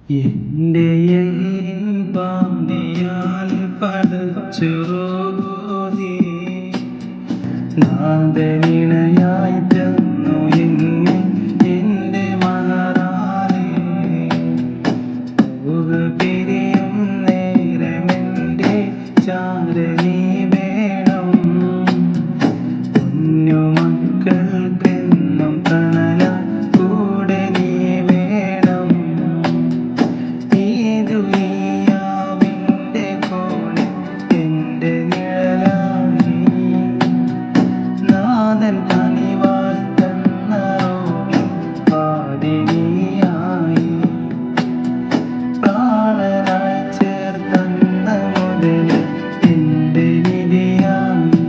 എന്റെ പാതിയാൽ പടച്ചു നാദനിണയായി തന്നു എന്റെ മണറാലേ പിരിയും നേരമെന്റെ ചാരനീ വേണം കുഞ്ഞു മക്കൾക്കെന്നും തണല കൂടെ നീ വേണം ഈ ദുനിയാവിന്റെ കോണിൽ എന്റെ നിഴലായി നാഥൻ കനിവാൽ തന്ന റൂഹിൻ പാതിനിയായി പ്രാണനായി ചേർത്തന്ന മുതൽ എന്റെ നിധിയായി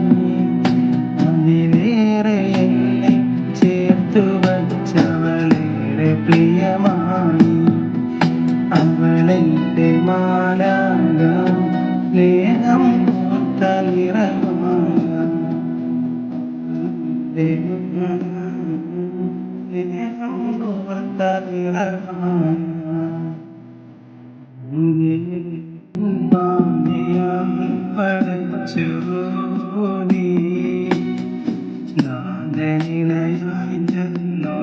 അതിലേറെ എന്നെ ചേർത്തു വച്ചവളേറെ പ്രിയമായി അവളെന്റെ മാലാക സ്നേഹം പൂത്ത നിറമായ സ്നേഹം പൂത്ത നിറമായ പഠിച്ചു നീ നാദനിണയായി ചെന്നു